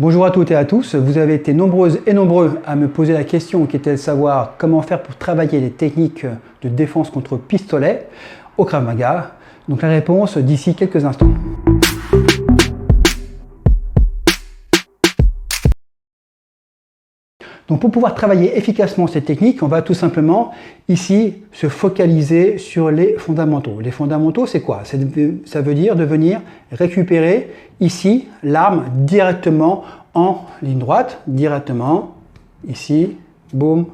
Bonjour à toutes et à tous, vous avez été nombreuses et nombreux à me poser la question qui était de savoir comment faire pour travailler les techniques de défense contre pistolet au Krav Maga. Donc la réponse d'ici quelques instants. Donc pour pouvoir travailler efficacement cette technique, on va tout simplement ici se focaliser sur les fondamentaux. Les fondamentaux, c'est quoi? Ça veut dire de venir récupérer ici l'arme directement en ligne droite, directement ici, boum,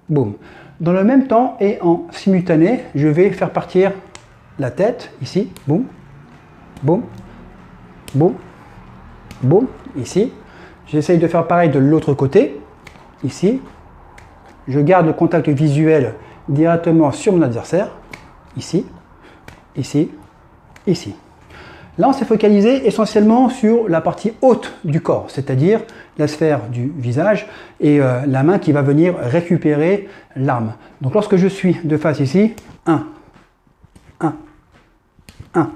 boum. Dans le même temps et en simultané, je vais faire partir la tête ici, boum, boum, boum, boum, ici. J'essaye de faire pareil de l'autre côté. Ici, je garde le contact visuel directement sur mon adversaire, ici, ici, ici. Là, on s'est focalisé essentiellement sur la partie haute du corps, c'est-à-dire la sphère du visage et la main qui va venir récupérer l'arme. Donc lorsque je suis de face ici, 1, 1, 1,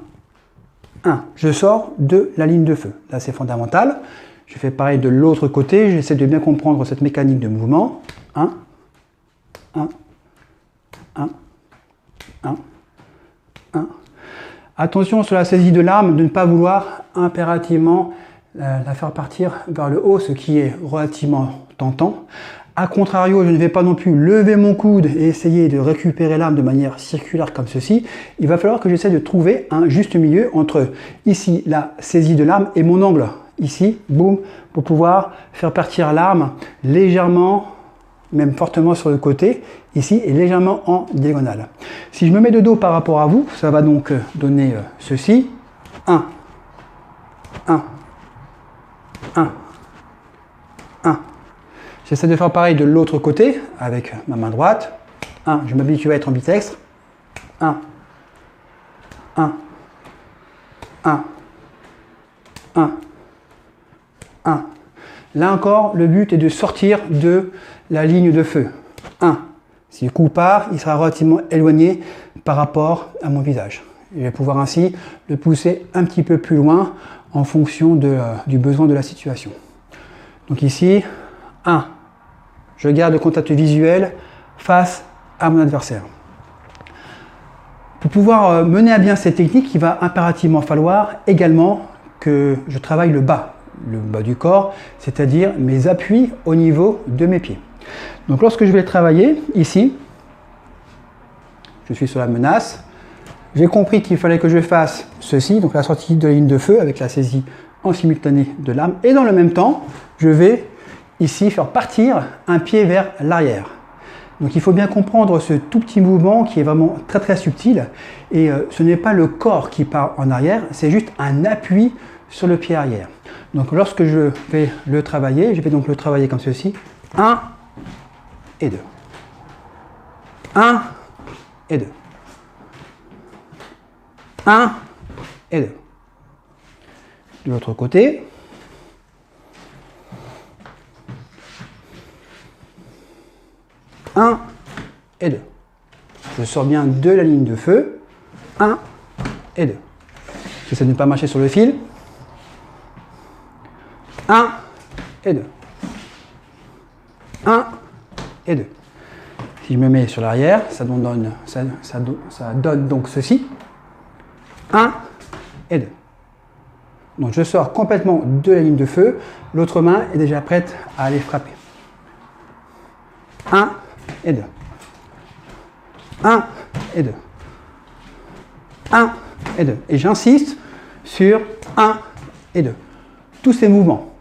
1, je sors de la ligne de feu. Là, c'est fondamental. Je fais pareil de l'autre côté, j'essaie de bien comprendre cette mécanique de mouvement. 1, 1, 1, 1, 1. Attention sur la saisie de l'arme, de ne pas vouloir impérativement la faire partir vers le haut, ce qui est relativement tentant. A contrario, je ne vais pas non plus lever mon coude et essayer de récupérer l'arme de manière circulaire comme ceci. Il va falloir que j'essaie de trouver un juste milieu entre ici la saisie de l'arme et mon angle. Ici, boum, pour pouvoir faire partir l'arme légèrement, même fortement sur le côté, ici, et légèrement en diagonale. Si je me mets de dos par rapport à vous, ça va donc donner ceci. 1, 1, 1, 1. J'essaie de faire pareil de l'autre côté, avec ma main droite. 1, je m'habitue à être ambidextre. 1, 1, 1, 1. 1. Là encore, le but est de sortir de la ligne de feu. 1. Si le coup part, il sera relativement éloigné par rapport à mon visage. Je vais pouvoir ainsi le pousser un petit peu plus loin en fonction du besoin de la situation. Donc ici, 1. Je garde le contact visuel face à mon adversaire. Pour pouvoir mener à bien cette technique, il va impérativement falloir également que je travaille le bas du corps, c'est-à-dire mes appuis au niveau de mes pieds. Donc lorsque je vais travailler ici, je suis sur la menace, j'ai compris qu'il fallait que je fasse ceci, donc la sortie de la ligne de feu avec la saisie en simultané de l'arme, et dans le même temps, je vais ici faire partir un pied vers l'arrière. Donc il faut bien comprendre ce tout petit mouvement qui est vraiment très très subtil, et ce n'est pas le corps qui part en arrière, c'est juste un appui sur le pied arrière. Donc lorsque je vais le travailler, je vais donc le travailler comme ceci. 1 et 2. 1 et 2. 1 et 2. De l'autre côté. 1 et 2. Je sors bien de la ligne de feu. 1 et 2. J'essaie de ne pas marcher sur le fil. 1 et 2. 1 et 2. Si je me mets sur l'arrière, ça donne donc ceci. 1 et 2. Donc je sors complètement de la ligne de feu. L'autre main est déjà prête à aller frapper. 1 et 2. 1 et 2. 1 et 2. Et j'insiste sur 1 et 2. Tous ces mouvements.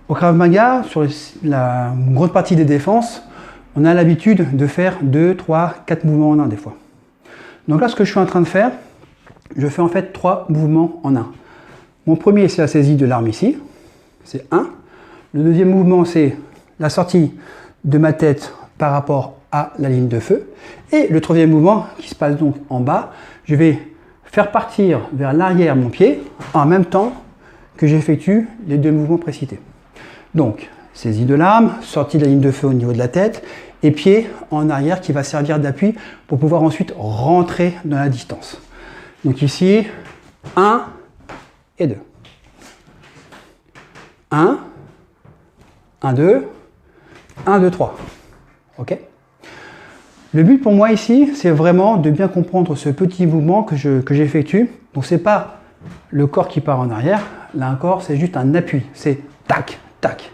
Au Krav Maga, sur la grande partie des défenses, on a l'habitude de faire 2, 3, 4 mouvements en un des fois. Donc là, ce que je suis en train de faire, je fais en fait 3 mouvements en un. Mon premier, c'est la saisie de l'arme ici, c'est 1. Le deuxième mouvement, c'est la sortie de ma tête par rapport à la ligne de feu. Et le troisième mouvement, qui se passe donc en bas, je vais faire partir vers l'arrière mon pied en même temps que j'effectue les 2 mouvements précités. Donc, saisie de l'arme, sortie de la ligne de feu au niveau de la tête, et pied en arrière qui va servir d'appui pour pouvoir ensuite rentrer dans la distance. Donc ici, 1 et 2. 1, 1, 2, 1, 2, 3. Ok? Le but pour moi ici, c'est vraiment de bien comprendre ce petit mouvement que j'effectue. Donc c'est pas le corps qui part en arrière, là encore c'est juste un appui. C'est tac, tac,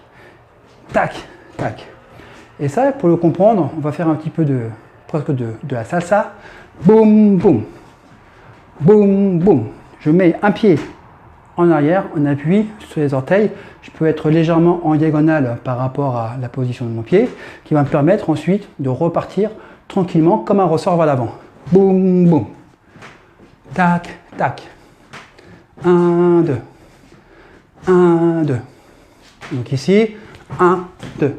tac, tac. Et ça, pour le comprendre, on va faire un petit peu presque de la salsa. Boum, boum, boum, boum. Je mets un pied en arrière, on appuie sur les orteils. Je peux être légèrement en diagonale par rapport à la position de mon pied, qui va me permettre ensuite de repartir tranquillement comme un ressort vers l'avant. Boum, boum. Tac, tac. 1, 2. 1, 2. Donc ici, 1, 2.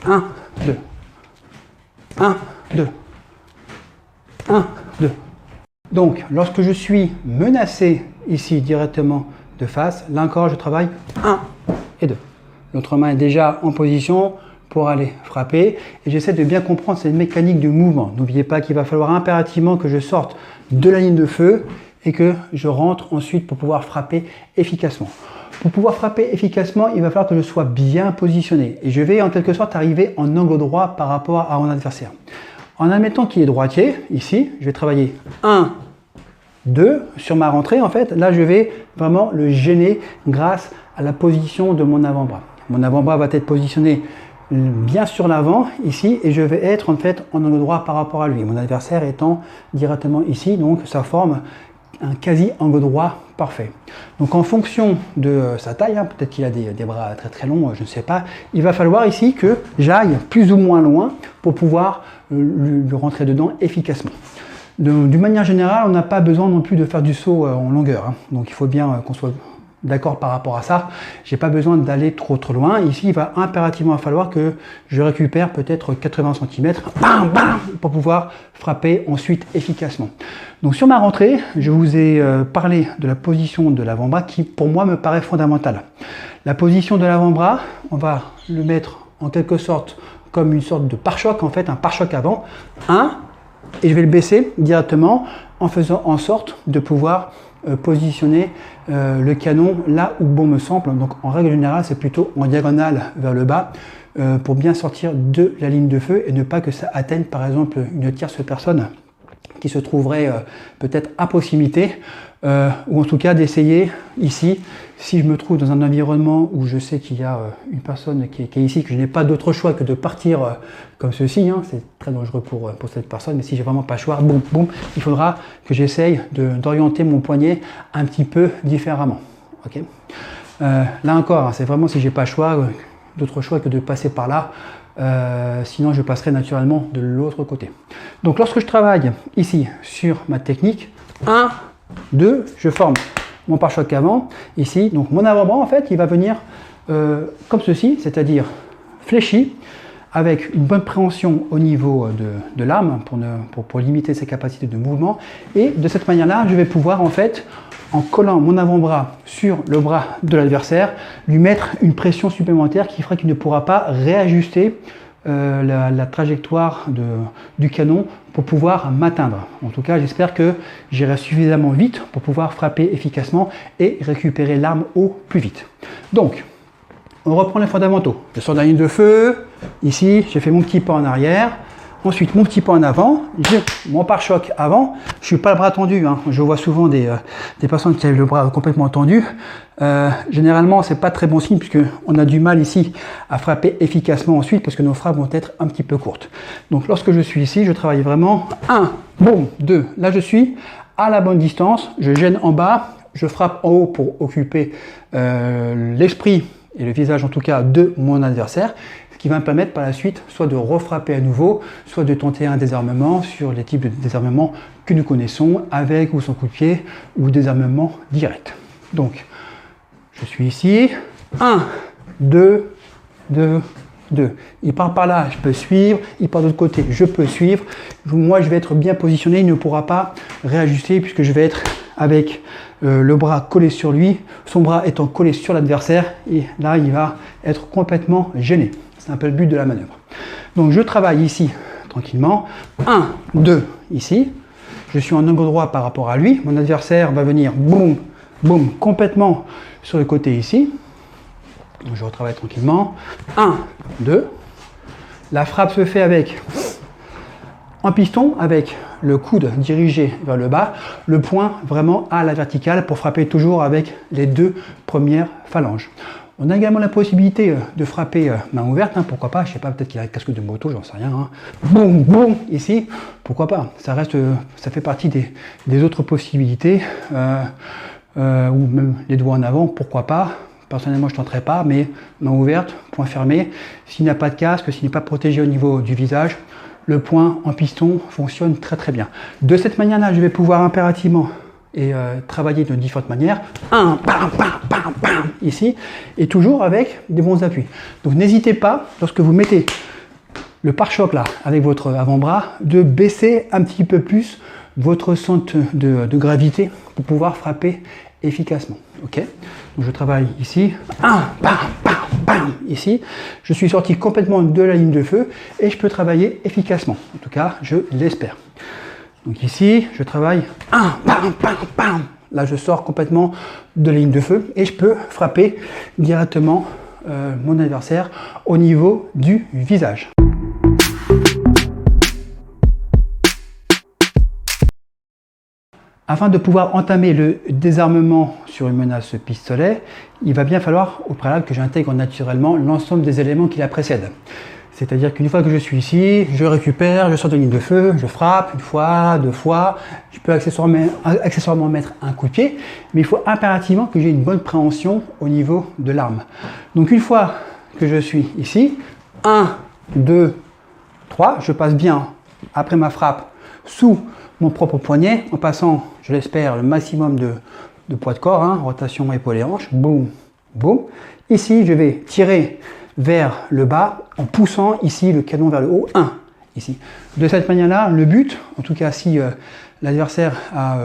1, 2. 1, 2. 1, 2. Donc, lorsque je suis menacé ici directement de face, là encore, je travaille 1 et 2. L'autre main est déjà en position pour aller frapper. Et j'essaie de bien comprendre cette mécanique de mouvement. N'oubliez pas qu'il va falloir impérativement que je sorte de la ligne de feu et que je rentre ensuite pour pouvoir frapper efficacement. Pour pouvoir frapper efficacement, il va falloir que je sois bien positionné. Et je vais en quelque sorte arriver en angle droit par rapport à mon adversaire. En admettant qu'il est droitier, ici, je vais travailler 1, 2. Sur ma rentrée, en fait, là, je vais vraiment le gêner grâce à la position de mon avant-bras. Mon avant-bras va être positionné bien sur l'avant, ici, et je vais être en fait en angle droit par rapport à lui. Mon adversaire étant directement ici, donc ça forme un quasi angle droit parfait. Donc en fonction de sa taille, hein, peut-être qu'il a des bras très très longs, je ne sais pas, il va falloir ici que j'aille plus ou moins loin pour pouvoir lui rentrer dedans efficacement. D'une manière générale, on n'a pas besoin non plus de faire du saut en longueur, hein. Donc il faut bien qu'on soit d'accord par rapport à ça. J'ai pas besoin d'aller trop loin. Ici, il va impérativement falloir que je récupère peut-être 80 cm bam, bam, pour pouvoir frapper ensuite efficacement. Donc sur ma rentrée, je vous ai parlé de la position de l'avant-bras qui pour moi me paraît fondamentale. La position de l'avant-bras, on va le mettre en quelque sorte comme une sorte de pare-choc, en fait un pare-choc avant. 1, et je vais le baisser directement en faisant en sorte de pouvoir positionner le canon là où bon me semble. Donc en règle générale, c'est plutôt en diagonale vers le bas pour bien sortir de la ligne de feu et ne pas que ça atteigne par exemple une tierce personne qui se trouverait peut-être à proximité, ou en tout cas d'essayer ici, si je me trouve dans un environnement où je sais qu'il y a une personne qui est ici, que je n'ai pas d'autre choix que de partir comme ceci, hein, c'est très dangereux pour cette personne, mais si j'ai vraiment pas le choix, boum, boum, il faudra que j'essaye d'orienter mon poignet un petit peu différemment. Okay, là encore, hein, c'est vraiment si j'ai pas le choix, d'autre choix que de passer par là. Sinon je passerai naturellement de l'autre côté. Donc lorsque je travaille ici sur ma technique 1, 2, je forme mon pare-choc avant ici, donc mon avant-bras en fait il va venir comme ceci, c'est-à-dire fléchi avec une bonne préhension au niveau de l'arme pour limiter ses capacités de mouvement, et de cette manière là je vais pouvoir en fait, en collant mon avant-bras sur le bras de l'adversaire, lui mettre une pression supplémentaire qui fera qu'il ne pourra pas réajuster la trajectoire du canon pour pouvoir m'atteindre. En tout cas, j'espère que j'irai suffisamment vite pour pouvoir frapper efficacement et récupérer l'arme au plus vite. Donc, on reprend les fondamentaux. Je sors de la ligne de feu. Ici, j'ai fait mon petit pas en arrière. Ensuite, mon petit pas en avant, j'ai mon pare-choc avant. Je suis pas le bras tendu, hein. Je vois souvent des personnes qui ont le bras complètement tendu. Généralement, c'est pas très bon signe puisque on a du mal ici à frapper efficacement ensuite parce que nos frappes vont être un petit peu courtes. Donc, lorsque je suis ici, je travaille vraiment 1, boum, 2. Là, je suis à la bonne distance. Je gêne en bas, je frappe en haut pour occuper l'esprit et le visage en tout cas de mon adversaire, ce qui va me permettre par la suite soit de refrapper à nouveau, soit de tenter un désarmement sur les types de désarmement que nous connaissons, avec ou sans coup de pied, ou désarmement direct. Donc, je suis ici, 1, 2, 2, 2. Il part par là, je peux suivre, il part de l'autre côté, je peux suivre. Moi, je vais être bien positionné, il ne pourra pas réajuster puisque je vais être avec le bras collé sur lui, son bras étant collé sur l'adversaire, et là, il va être complètement gêné. C'est un peu le but de la manœuvre. Donc, je travaille ici tranquillement. 1, 2, ici. Je suis en angle droit par rapport à lui. Mon adversaire va venir, boum, boum, complètement sur le côté ici. Donc je retravaille tranquillement. 1, 2. La frappe se fait avec en piston, avec le coude dirigé vers le bas, le poing vraiment à la verticale pour frapper toujours avec les 2 premières phalanges. On a également la possibilité de frapper main ouverte, hein, pourquoi pas, je sais pas, peut-être qu'il a un casque de moto, j'en sais rien. Hein. Boum, boum, ici, pourquoi pas, ça reste, ça fait partie des autres possibilités, ou même les doigts en avant, pourquoi pas. Personnellement, je ne tenterai pas, mais main ouverte, poing fermé. S'il n'y a pas de casque, s'il n'est pas protégé au niveau du visage, le poing en piston fonctionne très très bien. De cette manière-là, je vais pouvoir impérativement travailler de différentes manières. 1, bam, bam, bam, bam, ici, et toujours avec des bons appuis. Donc n'hésitez pas, lorsque vous mettez le pare-choc là, avec votre avant-bras, de baisser un petit peu plus votre centre de gravité pour pouvoir frapper efficacement. Ok, donc je travaille ici, 1, bam, bam, bam, ici, je suis sorti complètement de la ligne de feu et je peux travailler efficacement. En tout cas, je l'espère. Donc ici, je travaille 1, bam, bam, bam. Là, je sors complètement de la ligne de feu et je peux frapper directement mon adversaire au niveau du visage. Afin de pouvoir entamer le désarmement sur une menace pistolet, il va bien falloir au préalable que j'intègre naturellement l'ensemble des éléments qui la précèdent. C'est-à-dire qu'une fois que je suis ici, je récupère, je sors de ligne de feu, je frappe une fois, 2 fois, je peux accessoirement mettre un coup de pied, mais il faut impérativement que j'ai une bonne préhension au niveau de l'arme. Donc une fois que je suis ici, 1, 2, 3, je passe bien après ma frappe sous mon propre poignet, en passant, je l'espère, le maximum de poids de corps, hein, rotation épaule et hanche, boum, boum. Ici, je vais tirer vers le bas en poussant ici le canon vers le haut, 1, ici. De cette manière-là, le but, en tout cas si l'adversaire a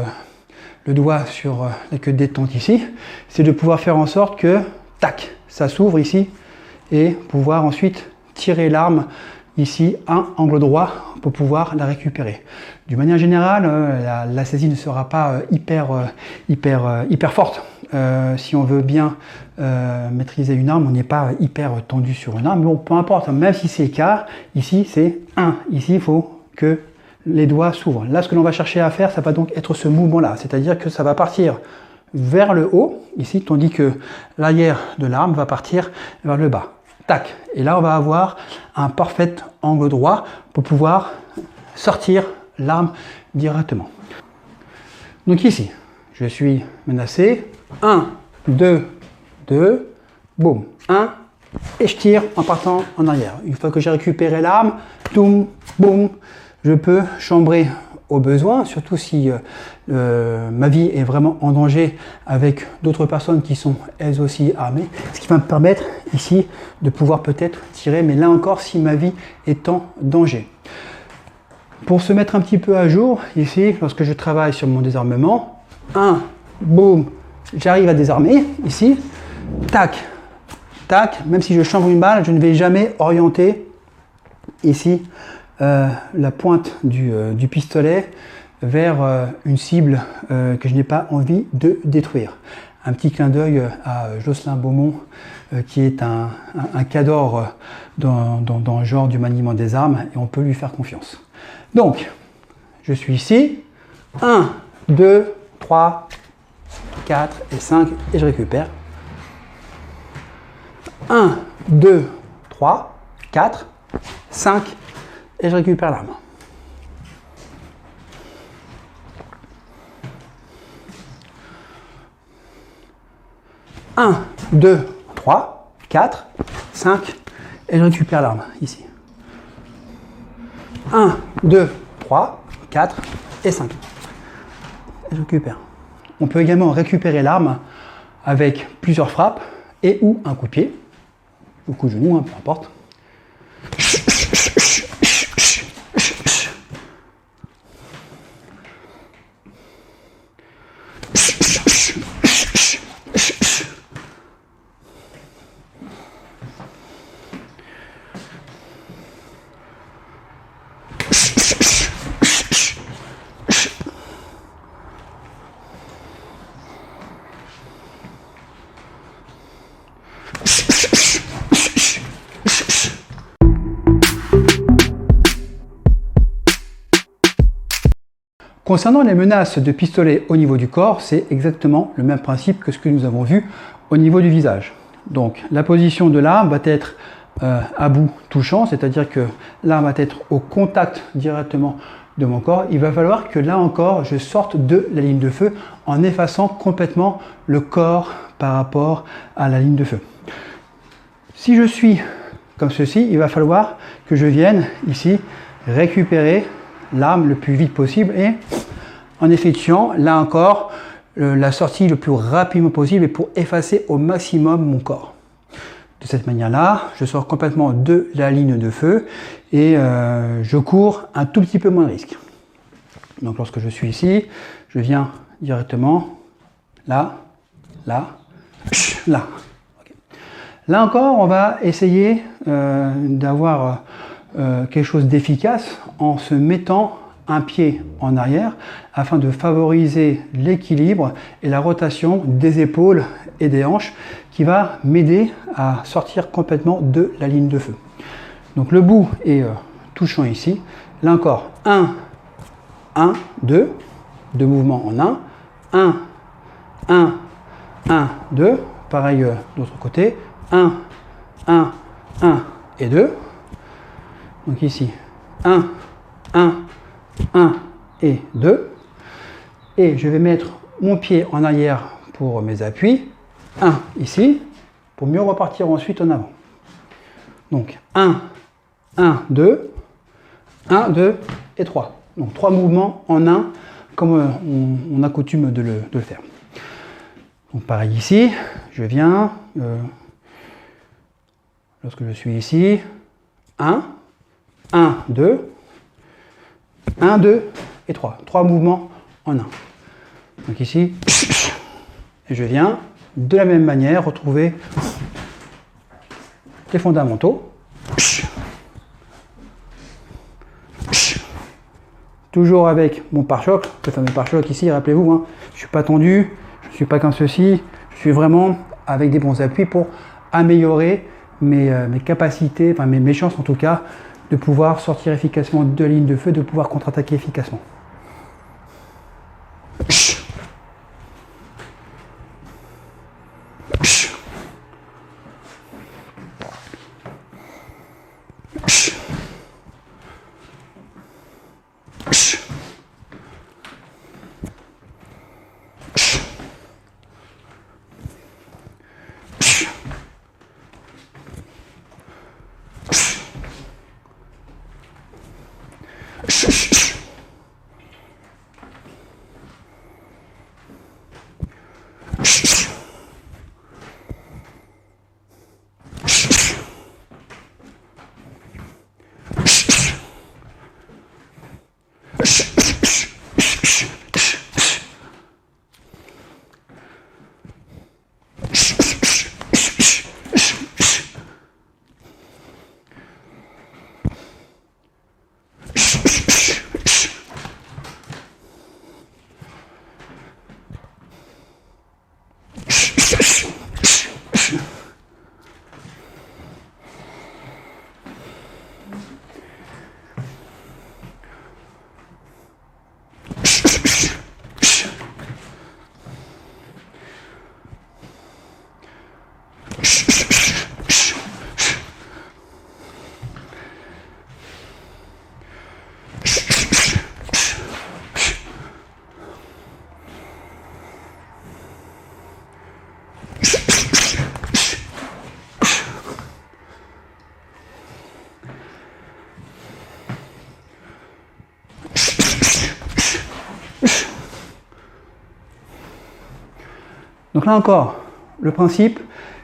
le doigt sur la queue de détente ici, c'est de pouvoir faire en sorte que, tac, ça s'ouvre ici et pouvoir ensuite tirer l'arme ici, un angle droit pour pouvoir la récupérer. D'une manière générale, la saisie ne sera pas hyper forte. Si on veut bien maîtriser une arme, on n'est pas hyper tendu sur une arme. Bon, peu importe, même si c'est le cas, ici c'est 1. Ici, il faut que les doigts s'ouvrent. Là, ce que l'on va chercher à faire, ça va donc être ce mouvement-là. C'est-à-dire que ça va partir vers le haut, ici, tandis que l'arrière de l'arme va partir vers le bas. Tac. Et là, on va avoir un parfait angle droit pour pouvoir sortir l'arme directement. Donc ici, je suis menacé. 1, 2, 2, boum. 1, et je tire en partant en arrière. Une fois que j'ai récupéré l'arme, boum, boum, je peux chambrer au besoin, surtout si ma vie est vraiment en danger avec d'autres personnes qui sont elles aussi armées, ce qui va me permettre ici de pouvoir peut-être tirer, mais là encore si ma vie est en danger. Pour se mettre un petit peu à jour, ici, lorsque je travaille sur mon désarmement, 1, boum, j'arrive à désarmer, ici, tac, tac, même si je chambre une balle, je ne vais jamais orienter ici la pointe du pistolet vers une cible que je n'ai pas envie de détruire. Un petit clin d'œil à Jocelyn Beaumont, qui est un cadre dans le genre du maniement des armes, et on peut lui faire confiance. Donc, je suis ici, 1, 2, 3, 4 et 5, et je récupère. 1, 2, 3, 4, 5, et je récupère l'arme. Un, 2, 3, 4, 5, et je récupère l'arme ici. 1, 2, 3, 4 et 5. Et je récupère. On peut également récupérer l'arme avec plusieurs frappes et ou un coup de pied, ou coup de genou, hein, peu importe. Concernant les menaces de pistolet au niveau du corps, c'est exactement le même principe que ce que nous avons vu au niveau du visage. Donc la position de l'arme va être à bout touchant, c'est-à-dire que l'arme va être au contact directement de mon corps. Il va falloir que là encore je sorte de la ligne de feu en effaçant complètement le corps par rapport à la ligne de feu. Si je suis comme ceci, il va falloir que je vienne ici récupérer l'arme le plus vite possible et en effectuant là encore la sortie le plus rapidement possible et pour effacer au maximum mon corps. De cette manière-là, je sors complètement de la ligne de feu et je cours un tout petit peu moins de risque. Donc lorsque je suis ici, je viens directement là, là, là. Okay. Là encore, on va essayer d'avoir quelque chose d'efficace en se mettant un pied en arrière afin de favoriser l'équilibre et la rotation des épaules et des hanches qui va m'aider à sortir complètement de la ligne de feu. Donc le bout est touchant ici. Là encore, 1, 1, 2, 2 mouvements en 1, 1, 1, 1, 2, pareil de l'autre côté, 1, 1, 1 et 2. Donc ici, 1, 1, 1 et 2. Et je vais mettre mon pied en arrière pour mes appuis. 1 ici, pour mieux repartir ensuite en avant. Donc 1, 1, 2, 1, 2 et 3. Donc 3 mouvements en 1, comme on a coutume de le faire. Donc pareil ici, je viens, lorsque je suis ici, 1, 1, 2, 1, 2 et 3. 3 mouvements en 1. Donc ici, et je viens de la même manière retrouver les fondamentaux. Toujours avec mon pare-choc, le fameux pare-choc ici, rappelez-vous, hein, je ne suis pas tendu, je ne suis pas comme ceci, je suis vraiment avec des bons appuis pour améliorer mes capacités, enfin mes chances en tout cas, de pouvoir sortir efficacement de la ligne de feu, de pouvoir contre-attaquer efficacement. Donc là encore, le principe,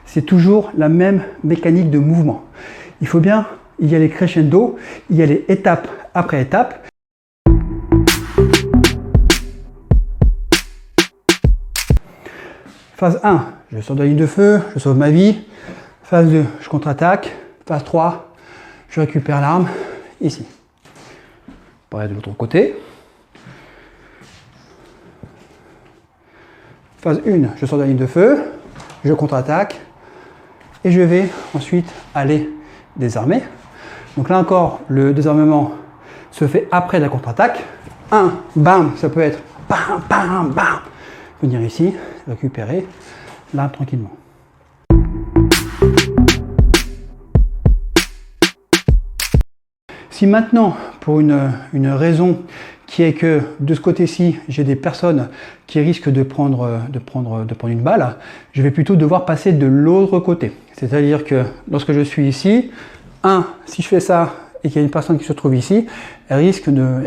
c'est toujours la même mécanique de mouvement. Il faut bien y aller crescendo, y aller étape après étape. Phase 1, je sors de la ligne de feu, je sauve ma vie. Phase 2, je contre-attaque. Phase 3, je récupère l'arme, ici. Pareil de l'autre côté. Phase 1, je sors de la ligne de feu, je contre-attaque et je vais ensuite aller désarmer. Donc là encore, le désarmement se fait après la contre-attaque. 1, bam, ça peut être bam, bam, bam. Venir ici, récupérer l'arme tranquillement. Si maintenant, pour une raison qui est que de ce côté-ci, j'ai des personnes qui risquent de prendre une balle, je vais plutôt devoir passer de l'autre côté. C'est-à-dire que lorsque je suis ici, si je fais ça et qu'il y a une personne qui se trouve ici, elle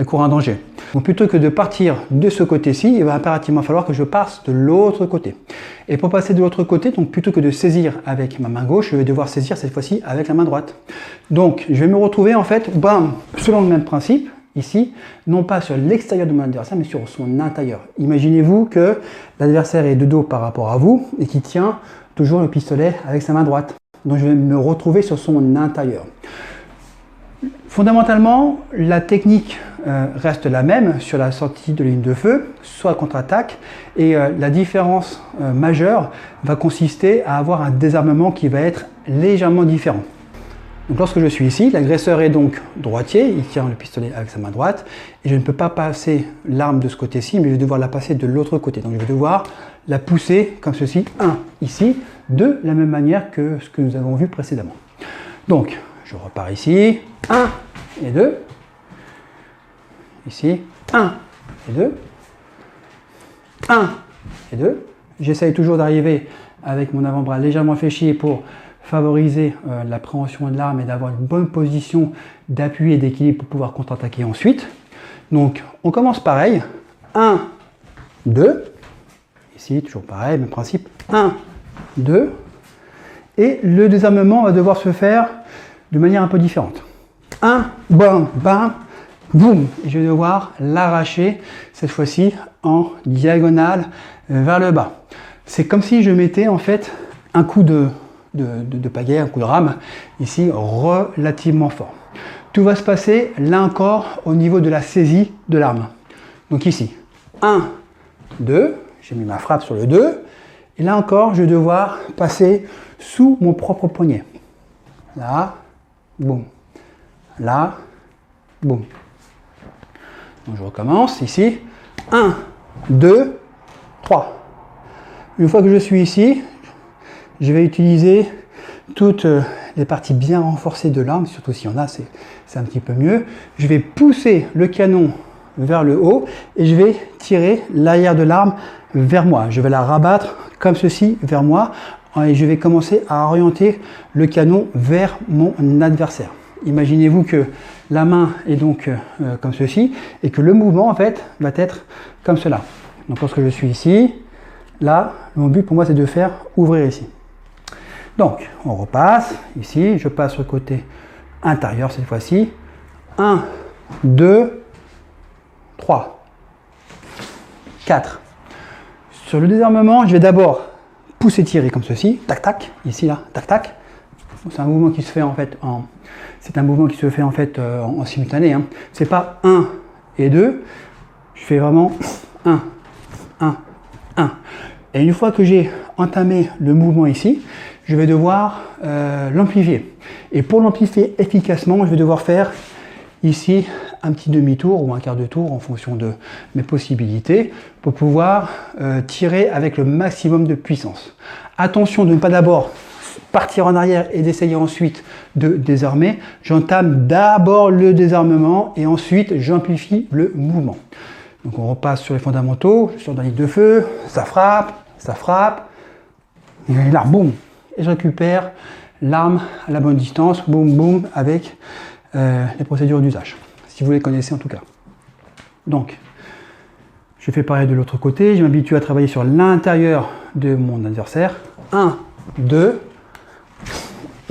court un danger. Donc plutôt que de partir de ce côté-ci, il va impérativement falloir que je passe de l'autre côté. Et pour passer de l'autre côté, donc plutôt que de saisir avec ma main gauche, je vais devoir saisir cette fois-ci avec la main droite. Donc je vais me retrouver en fait, bam, selon le même principe, ici, non pas sur l'extérieur de mon adversaire, mais sur son intérieur. Imaginez-vous que l'adversaire est de dos par rapport à vous et qui tient toujours le pistolet avec sa main droite. Donc je vais me retrouver sur son intérieur. Fondamentalement, la technique reste la même sur la sortie de ligne de feu, soit contre-attaque, et la différence majeure va consister à avoir un désarmement qui va être légèrement différent. Donc lorsque je suis ici, l'agresseur est donc droitier, il tient le pistolet avec sa main droite, et je ne peux pas passer l'arme de ce côté-ci, mais je vais devoir la passer de l'autre côté. Donc je vais devoir la pousser comme ceci, ici, de la même manière que ce que nous avons vu précédemment. Donc, je repars ici, 1 et 2, ici, 1 et 2, 1 et 2. J'essaye toujours d'arriver avec mon avant-bras légèrement fléchi pour favoriser l'appréhension de l'arme et d'avoir une bonne position d'appui et d'équilibre pour pouvoir contre-attaquer ensuite. Donc, on commence pareil, 1, 2, ici, toujours pareil, même principe, 1, 2, et le désarmement va devoir se faire de manière un peu différente. 1, bam, bam, boum. Et je vais devoir l'arracher, cette fois-ci, en diagonale vers le bas. C'est comme si je mettais en fait un coup de pagaie, un coup de rame, ici, relativement fort. Tout va se passer, là encore, au niveau de la saisie de l'arme. Donc ici, 1, 2, j'ai mis ma frappe sur le 2, et là encore, je vais devoir passer sous mon propre poignet. Là, boum. Là, boum. Donc je recommence ici. 1, 2, 3. Une fois que je suis ici, je vais utiliser toutes les parties bien renforcées de l'arme, surtout s'il y en a, c'est un petit peu mieux. Je vais pousser le canon vers le haut et je vais tirer l'arrière de l'arme vers moi. Je vais la rabattre comme ceci vers moi et je vais commencer à orienter le canon vers mon adversaire. Imaginez-vous que la main est donc comme ceci et que le mouvement en fait va être comme cela. Donc lorsque je suis ici, là, mon but pour moi c'est de faire ouvrir ici. Donc on repasse ici, je passe sur le côté intérieur cette fois-ci. 1, 2, 3, 4. Sur le désarmement, je vais d'abord pousser, tirer comme ceci, tac tac, ici là, tac tac. C'est un mouvement qui se fait en fait en simultané. Hein. C'est pas 1 et 2. Je fais vraiment 1, 1, 1. Et une fois que j'ai entamé le mouvement ici, je vais devoir l'amplifier. Et pour l'amplifier efficacement, je vais devoir faire ici un petit demi-tour ou un quart de tour en fonction de mes possibilités pour pouvoir tirer avec le maximum de puissance. Attention de ne pas d'abord partir en arrière et d'essayer ensuite de désarmer. J'entame d'abord le désarmement et ensuite j'amplifie le mouvement. Donc on repasse sur les fondamentaux, je sors dans la ligne de feu, ça frappe, et là, boum, et je récupère l'arme à la bonne distance, boum, boum, avec les procédures d'usage, si vous les connaissez en tout cas. Donc, je fais pareil de l'autre côté, je m'habitue à travailler sur l'intérieur de mon adversaire. 1, 2,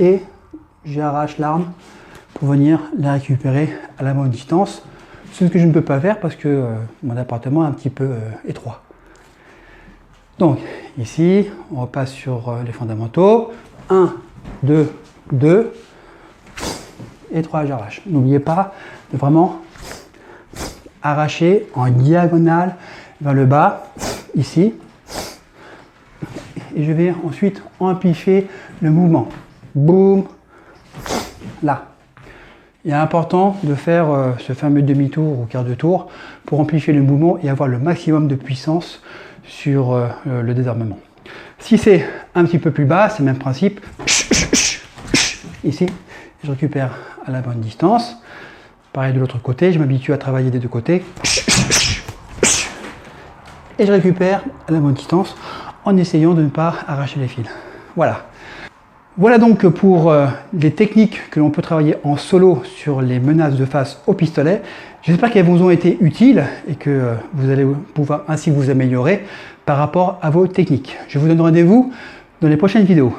et j'arrache l'arme pour venir la récupérer à la bonne distance, ce que je ne peux pas faire parce que mon appartement est un petit peu étroit. Donc ici, on repasse sur les fondamentaux. 1, 2, 2 et 3, j'arrache. N'oubliez pas de vraiment arracher en diagonale vers le bas, ici. Et je vais ensuite amplifier le mouvement. Boum, là. Il est important de faire ce fameux demi-tour ou quart de tour pour amplifier le mouvement et avoir le maximum de puissance sur le désarmement. Si c'est un petit peu plus bas, c'est le même principe. Ici, je récupère à la bonne distance. Pareil de l'autre côté, je m'habitue à travailler des deux côtés. Et je récupère à la bonne distance en essayant de ne pas arracher les fils. Voilà. Voilà donc pour les techniques que l'on peut travailler en solo sur les menaces de face au pistolet. J'espère qu'elles vous ont été utiles et que vous allez pouvoir ainsi vous améliorer par rapport à vos techniques. Je vous donne rendez-vous dans les prochaines vidéos.